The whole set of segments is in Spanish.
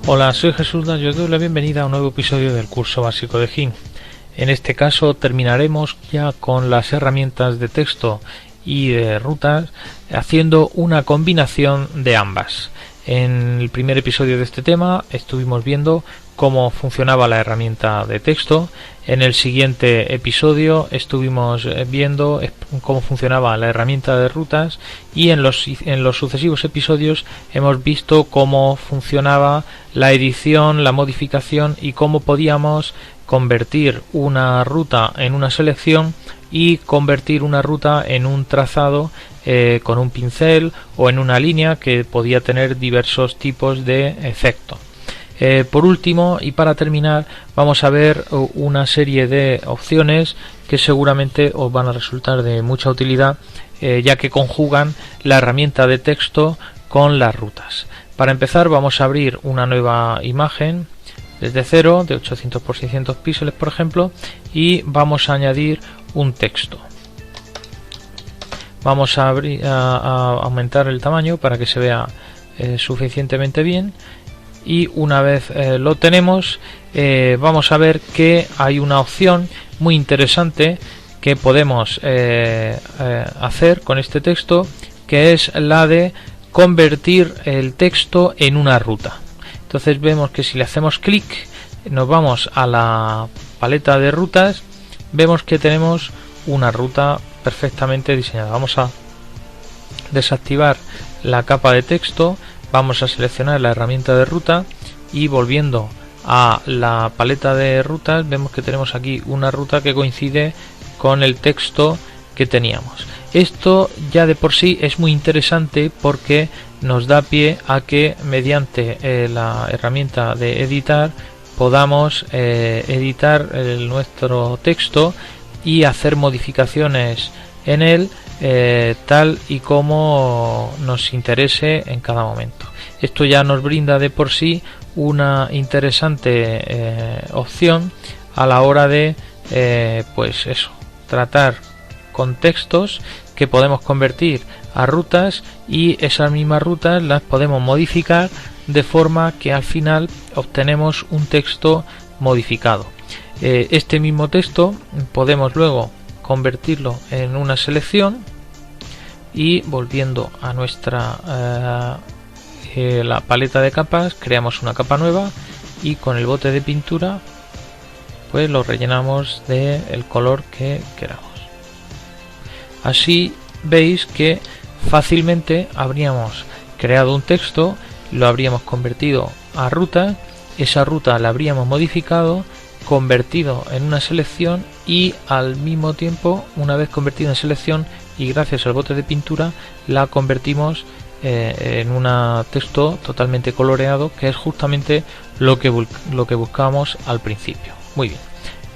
Hola, soy Jesús Dayo y os doy la bienvenida a un nuevo episodio del curso básico de GIMP. En este caso terminaremos ya con las herramientas de texto y de rutas haciendo una combinación de ambas. En el primer episodio de este tema estuvimos viendo cómo funcionaba la herramienta de texto. En el siguiente episodio estuvimos viendo cómo funcionaba la herramienta de rutas y en los sucesivos episodios hemos visto cómo funcionaba la edición, la modificación y cómo podíamos convertir una ruta en una selección y convertir una ruta en un trazado con un pincel o en una línea que podía tener diversos tipos de efectos. Por último y para terminar vamos a ver una serie de opciones que seguramente os van a resultar de mucha utilidad ya que conjugan la herramienta de texto con las rutas. Para empezar vamos a abrir una nueva imagen desde cero de 800 x 600 píxeles por ejemplo y vamos a añadir un texto. Vamos a aumentar el tamaño para que se vea suficientemente bien. Y una vez lo tenemos vamos a ver que hay una opción muy interesante que podemos hacer con este texto, que es la de convertir el texto en una ruta. Entonces vemos que si le hacemos clic nos vamos a la paleta de rutas, vemos que tenemos una ruta perfectamente diseñada. Vamos a desactivar la capa de texto. Vamos a seleccionar la herramienta de ruta y volviendo a la paleta de rutas vemos que tenemos aquí una ruta que coincide con el texto que teníamos. Esto ya de por sí es muy interesante porque nos da pie a que mediante la herramienta de editar podamos editar nuestro texto y hacer modificaciones en él tal y como nos interese en cada momento. Esto ya nos brinda de por sí una interesante opción a la hora de pues eso, tratar con textos que podemos convertir a rutas y esas mismas rutas las podemos modificar de forma que al final obtenemos un texto modificado. Este mismo texto podemos luego convertirlo en una selección y volviendo a nuestra la paleta de capas creamos una capa nueva y con el bote de pintura pues lo rellenamos del color que queramos. Así veis que fácilmente habríamos creado un texto, lo habríamos convertido a ruta, esa ruta la habríamos modificado, convertido en una selección y al mismo tiempo, una vez convertida en selección y gracias al bote de pintura, la convertimos en un texto totalmente coloreado, que es justamente lo que buscábamos al principio. Muy bien,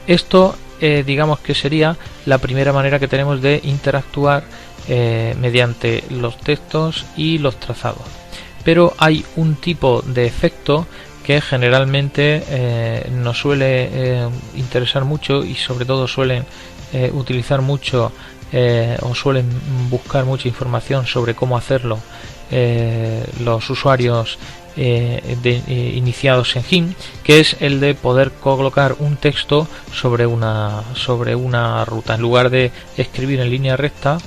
esto digamos que sería la primera manera que tenemos de interactuar mediante los textos y los trazados. Pero hay un tipo de efecto que generalmente nos suele interesar mucho y sobre todo suelen utilizar mucho o suelen buscar mucha información sobre cómo hacerlo los usuarios iniciados en GIMP, que es el de poder colocar un texto sobre una ruta. En lugar de escribir en línea recta,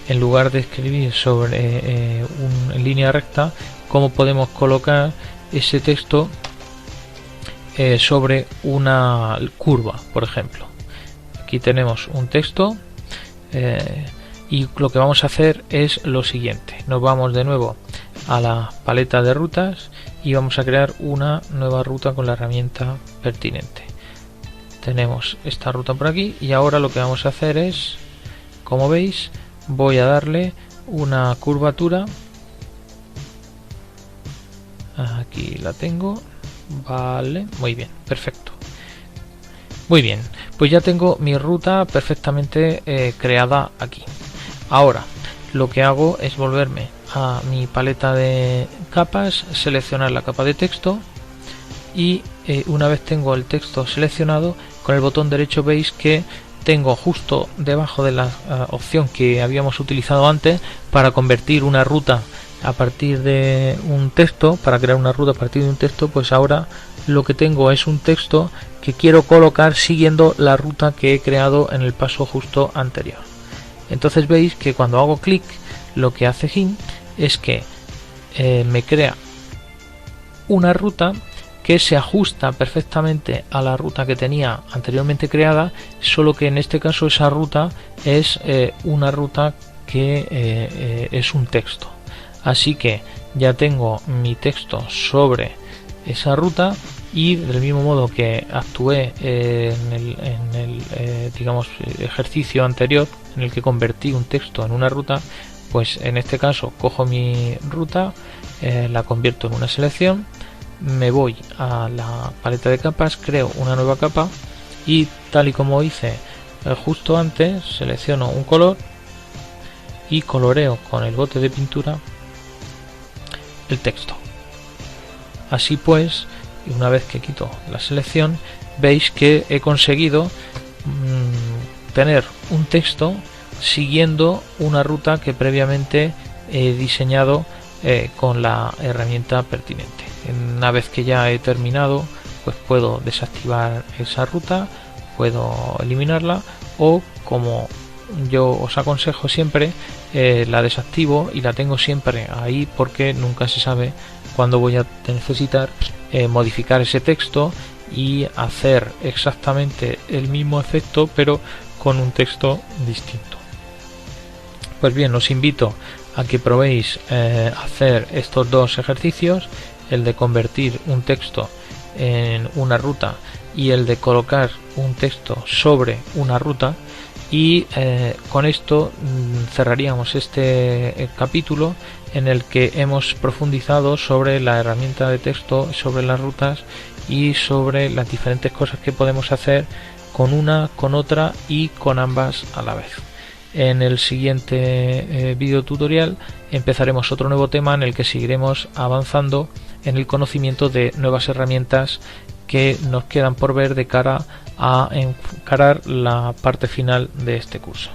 en línea recta, cómo podemos colocar ese texto sobre una curva, por ejemplo. Aquí tenemos un texto y lo que vamos a hacer es lo siguiente. Nos vamos de nuevo a la paleta de rutas y vamos a crear una nueva ruta con la herramienta pertinente. Tenemos esta ruta por aquí y ahora lo que vamos a hacer es, como veis, voy a darle una curvatura. Aquí la tengo. Vale, muy bien, perfecto. Muy bien, pues ya tengo mi ruta perfectamente creada aquí. Ahora lo que hago es volverme a mi paleta de capas, seleccionar la capa de texto y una vez tengo el texto seleccionado, con el botón derecho veis que tengo justo debajo de la opción que habíamos utilizado antes para convertir una ruta a partir de un texto, para crear una ruta a partir de un texto, pues ahora lo que tengo es un texto que quiero colocar siguiendo la ruta que he creado en el paso justo anterior. Entonces veis que cuando hago clic, lo que hace GIMP es que me crea una ruta que se ajusta perfectamente a la ruta que tenía anteriormente creada, solo que en este caso esa ruta es una ruta que es un texto. Así que ya tengo mi texto sobre esa ruta, y del mismo modo que actué en el digamos ejercicio anterior en el que convertí un texto en una ruta, pues en este caso cojo mi ruta, la convierto en una selección, me voy a la paleta de capas, creo una nueva capa y tal y como hice justo antes, selecciono un color y coloreo con el bote de pintura el texto. Así pues, una vez que quito la selección, veis que he conseguido tener un texto siguiendo una ruta que previamente he diseñado con la herramienta pertinente. Una vez que ya he terminado, pues puedo desactivar esa ruta, puedo eliminarla, o como yo os aconsejo siempre, la desactivo y la tengo siempre ahí porque nunca se sabe cuándo voy a necesitar modificar ese texto y hacer exactamente el mismo efecto pero con un texto distinto. Pues bien, os invito a que probéis hacer estos dos ejercicios, el de convertir un texto en una ruta y el de colocar un texto sobre una ruta, y con esto cerraríamos este capítulo en el que hemos profundizado sobre la herramienta de texto, sobre las rutas y sobre las diferentes cosas que podemos hacer con una, con otra y con ambas a la vez. En el siguiente video tutorial empezaremos otro nuevo tema en el que seguiremos avanzando en el conocimiento de nuevas herramientas que nos quedan por ver de cara a encarar la parte final de este curso.